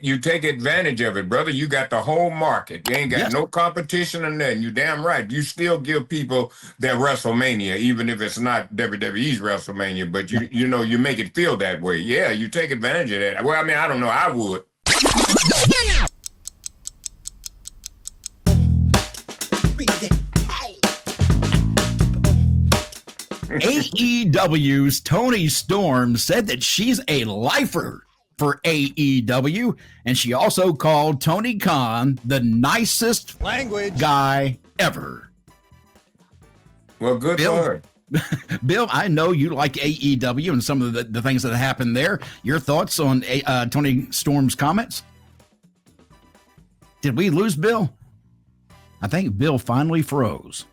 You take advantage of it, brother. You got the whole market. You ain't got Yes. no competition or nothing. You damn right. You still give people their WrestleMania, even if it's not WWE's WrestleMania, but Yeah. you make it feel that way. Yeah, you take advantage of that. Well, I mean, I don't know. I would. AEW's Toni Storm said that she's a lifer for AEW, and she also called Tony Khan the nicest guy ever. Well, good Bill, for her. Bill, I know you like AEW and some of the things that happened there. Your thoughts on Toni Storm's comments? Did we lose Bill? I think Bill finally froze.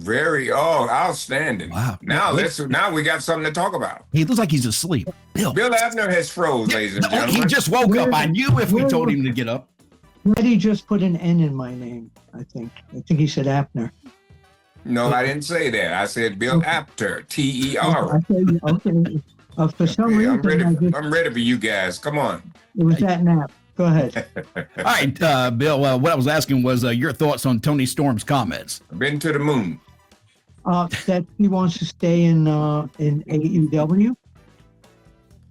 Outstanding. Wow. Now we got something to talk about. He looks like he's asleep. Bill Apter has froze, ladies and gentlemen. He just woke up. I knew if we told him to get up. Eddie just put an N in my name, I think. I think he said Apner. No, I didn't say that. I said Bill Apter, T-E-R. Okay. For some reason, I'm ready for you guys. Come on. It was that nap. Go ahead. All right, Bill, what I was asking was your thoughts on Toni Storm's comments. I've been to the moon. That he wants to stay in AEW.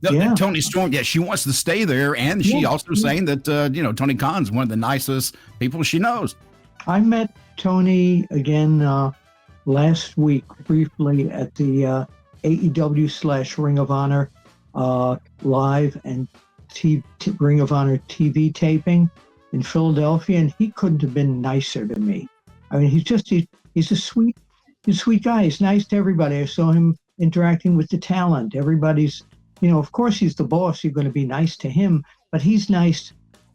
Yeah. Toni Storm, she wants to stay there, and she also saying that Tony Khan's one of the nicest people she knows. I met Toni again last week briefly at the AEW / Ring of Honor live and Ring of Honor TV taping in Philadelphia, and he couldn't have been nicer to me. I mean, he's a sweet guy. He's nice to everybody. I saw him interacting with the talent. Everybody's, of course he's the boss. You're going to be nice to him, but he's nice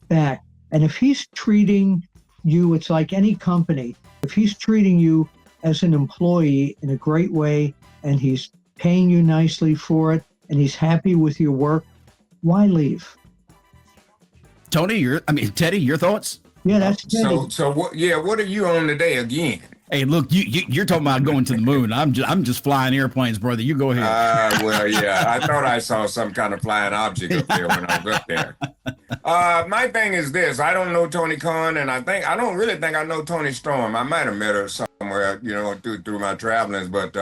back. And if he's treating you, it's like any company. If he's treating you as an employee in a great way, and he's paying you nicely for it, and he's happy with your work, why leave? Tony, Teddy, your thoughts? Yeah, that's Teddy. So what? Yeah, what are you on today again? Hey, look, you're talking about going to the moon. I'm just flying airplanes, brother. You go ahead. Well, yeah, I thought I saw some kind of flying object up there when I was up there. My thing is this: I don't know Tony Khan, and I don't really think I know Toni Storm. I might have met her somewhere, through my travelings. But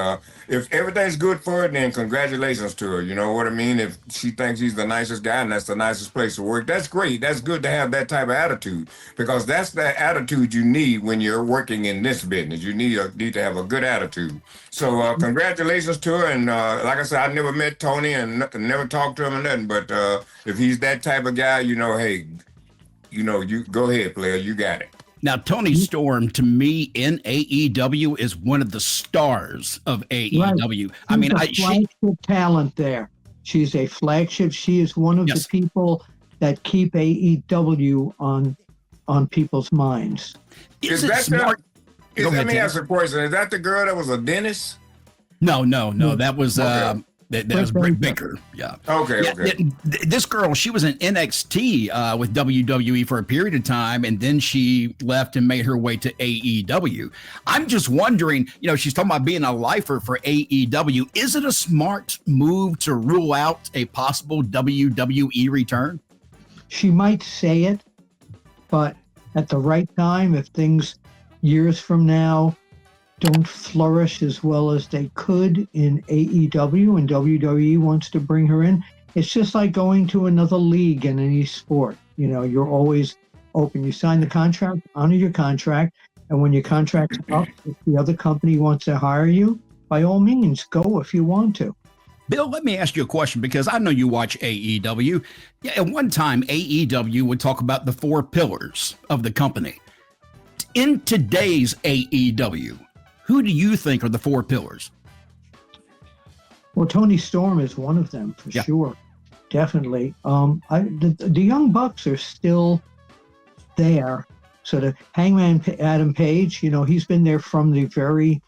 if everything's good for her, then congratulations to her. You know what I mean? If she thinks he's the nicest guy and that's the nicest place to work, that's great. That's good to have that type of attitude, because that's the attitude you need when you're working in this business. You need to have a good attitude. So congratulations to her. And like I said, I never met Tony and never talked to him or nothing. But if he's that type of guy, hey, you go ahead, player. You got it. Now, Toni Storm, to me, in AEW, is one of the stars of AEW. Right. Flagship talent there. She's a flagship. She is one of the people that keep AEW on people's minds. Is it smart? Let me ask a question. Is that the girl that was a dentist? No. That was that was Britt Baker. Yeah. Okay. This girl, she was in NXT with WWE for a period of time, and then she left and made her way to AEW. I'm just wondering, she's talking about being a lifer for AEW. Is it a smart move to rule out a possible WWE return? She might say it, but at the right time, if things years from now don't flourish as well as they could in AEW and WWE wants to bring her in, it's just like going to another league in any sport. You're always open. You sign the contract, honor your contract, and when your contract's up, if the other company wants to hire you, by all means, go if you want to. Bill, let me ask you a question, because I know you watch AEW. Yeah, at one time, AEW would talk about the 4 pillars of the company. In today's AEW, who do you think are the 4 pillars? Well, Toni Storm is one of them for sure, definitely. The Young Bucks are still there. So the Hangman Adam Page, he's been there from the very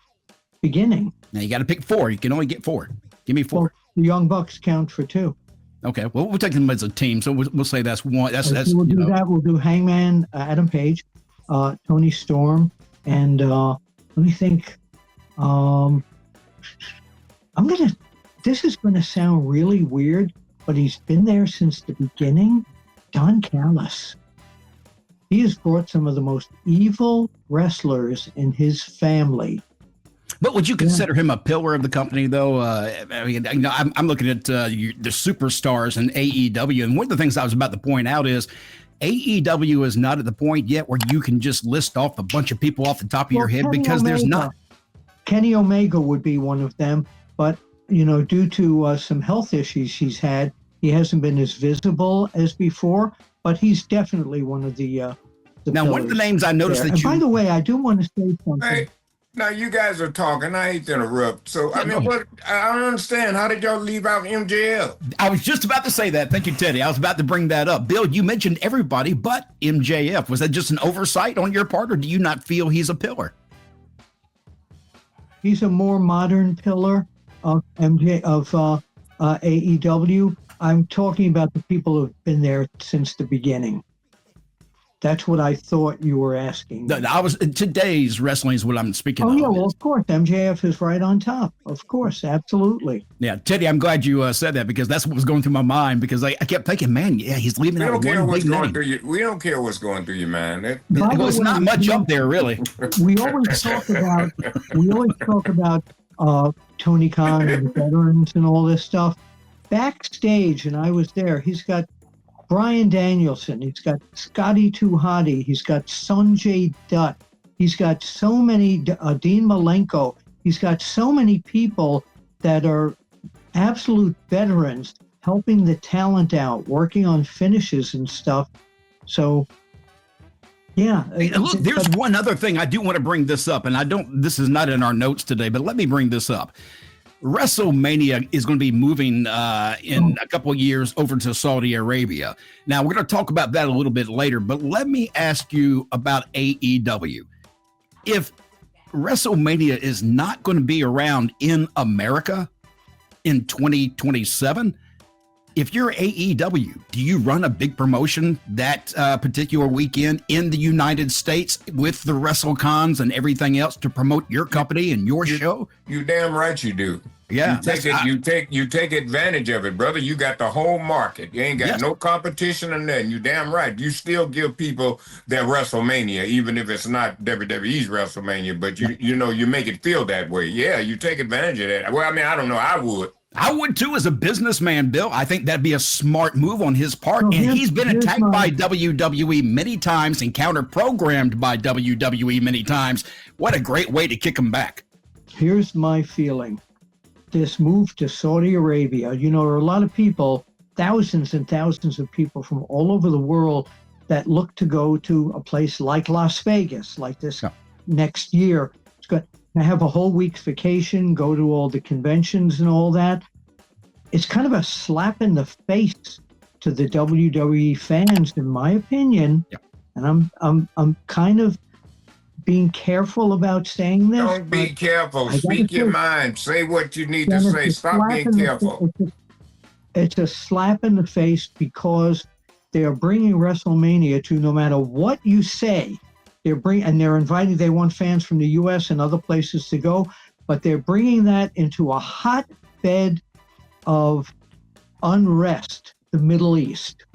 beginning. Now you got to pick 4. You can only get 4. Give me 4. Well, the Young Bucks count for 2. Okay, well, we'll take them as a team, so we'll say that's 1. That's we'll do that. We'll do Hangman Adam Page, Toni Storm, and let me think. This is going to sound really weird, but he's been there since the beginning. Don Callis. He has brought some of the most evil wrestlers in his family. But would you consider him a pillar of the company, though? I mean, you know, I'm looking at the superstars in AEW, and one of the things I was about to point out is AEW is not at the point yet where you can just list off a bunch of people off the top of your head, because there's not. Kenny Omega would be one of them, but you know, due to some health issues he's had, he hasn't been as visible as before. But he's definitely one of the now, one of the names I noticed there. that you. By the way, I do want to say something. Hey, now you guys are talking. I hate to interrupt. So Yeah, I mean, what? I don't understand. How did y'all leave out MJF? I was just about to say that. Thank you, Teddy. I was about to bring that up. Bill, you mentioned everybody but MJF. Was that just an oversight on your part, or do you not feel he's a pillar? He's a more modern pillar of AEW. I'm talking about the people who've been there since the beginning. That's what I thought you were asking. I was today's wrestling is what I'm speaking of. Oh yeah, well of course MJF is right on top. Of course, absolutely. Yeah, Teddy, I'm glad you said that, because that's what was going through my mind, because I kept thinking, man, yeah, he's leaving We out don't care one what's big going name. through you. We don't care what's going through your mind. Well, it's not much up there, really. We always talk about Tony Khan and veterans and all this stuff. Backstage, and I was there, he's got Bryan Danielson, he's got Scotty 2 Hotty, he's got Sanjay Dutt, he's got so many, Dean Malenko, he's got so many people that are absolute veterans helping the talent out, working on finishes and stuff. So, yeah. Hey, look, there's one other thing I do want to bring this up, and this is not in our notes today, but let me bring this up. WrestleMania is going to be moving in a couple of years over to Saudi Arabia. Now, we're going to talk about that a little bit later, but let me ask you about AEW. If WrestleMania is not going to be around in America in 2027, if you're AEW, do you run a big promotion that particular weekend in the United States with the WrestleCons and everything else to promote your company and your show? You damn right you do. Yeah, you take advantage of it, brother. You got the whole market. You ain't got no competition or nothing. You damn right. You still give people their WrestleMania, even if it's not WWE's WrestleMania, but you know, you make it feel that way. Yeah, you take advantage of that. Well, I mean, I don't know. I would too, as a businessman, Bill. I think that'd be a smart move on his part. And he's been attacked by WWE many times and counter-programmed by WWE many times. What a great way to kick him back. Here's my feeling. This move to Saudi Arabia, you know, there are a lot of people, thousands and thousands of people from all over the world that look to go to a place like Las Vegas, like this next year. It's going to have a whole week's vacation, go to all the conventions and all that. It's kind of a slap in the face to the WWE fans, in my opinion. Yeah. And I'm kind of being careful about saying this. Don't be careful. Speak your mind. Say what you need to say. Stop being careful. It's a slap in the face, because they are bringing WrestleMania to, no matter what you say, they're inviting, they want fans from the U.S. and other places to go, but they're bringing that into a hotbed of unrest, the Middle East.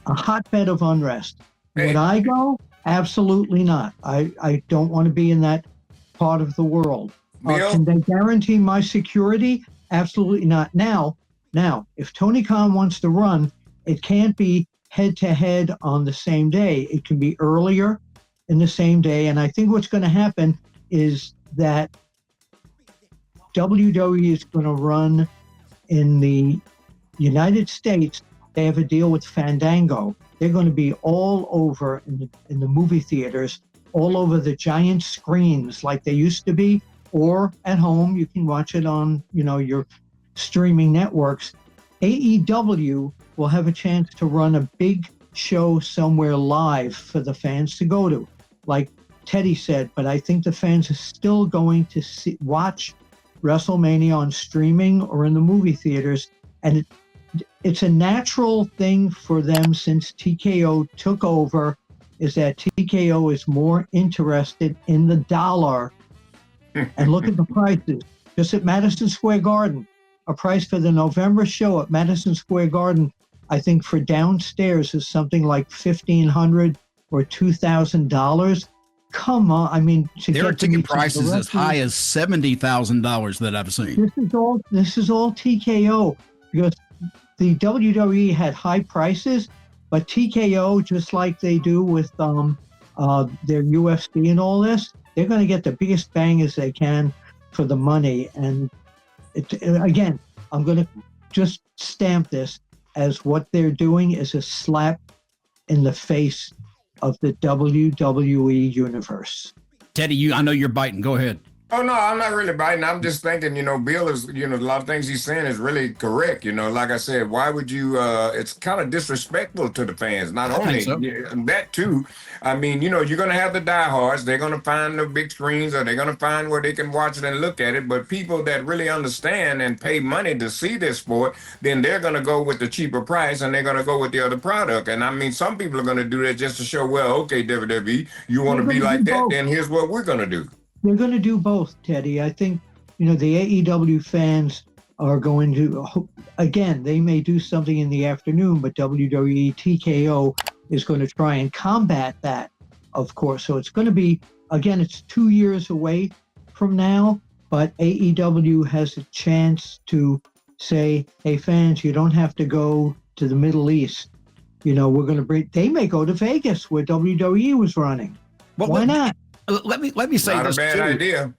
A hotbed of unrest. Hey. Would I go? Absolutely not. I don't want to be in that part of the world. Can they guarantee my security? Absolutely not. Now, if Tony Khan wants to run, it can't be head-to-head on the same day. It can be earlier in the same day. And I think what's going to happen is that WWE is going to run in the United States. They have a deal with Fandango. They're going to be all over in the movie theaters, all over the giant screens like they used to be, or at home. You can watch it on, your streaming networks. AEW will have a chance to run a big show somewhere live for the fans to go to, like Teddy said. But I think the fans are still going to watch WrestleMania on streaming or in the movie theaters, and it's a natural thing for them since TKO took over, is that TKO is more interested in the dollar. And look at the prices. Just at Madison Square Garden, a price for the November show at Madison Square Garden I think for downstairs is something like $1,500 or $2,000. Come on, I mean, There are get to meet ticket prices as high as $70,000 that I've seen. This is all TKO, because the WWE had high prices, but TKO, just like they do with their UFC and all this, they're going to get the biggest bang as they can for the money. And again, I'm going to just stamp this as what they're doing is a slap in the face of the WWE universe. Teddy, I know you're biting. Go ahead. Oh, no, I'm not really biting. I'm just thinking, Bill is, a lot of things he's saying is really correct. Like I said, why would you, it's kind of disrespectful to the fans. Not only so. that too, I mean, you're going to have the diehards. They're going to find the big screens, or they're going to find where they can watch it and look at it. But people that really understand and pay money to see this sport, then they're going to go with the cheaper price, and they're going to go with the other product. And I mean, some people are going to do that just to show, well, okay, WWE, you want to be like that, then here's what we're going to do. They're going to do both, Teddy. I think, the AEW fans are going to, again, they may do something in the afternoon, but WWE TKO is going to try and combat that, of course. So it's going to be, again, it's 2 years away from now, but AEW has a chance to say, hey, fans, you don't have to go to the Middle East. We're going to they may go to Vegas where WWE was running. Why not? Let me say Not this a bad too. idea.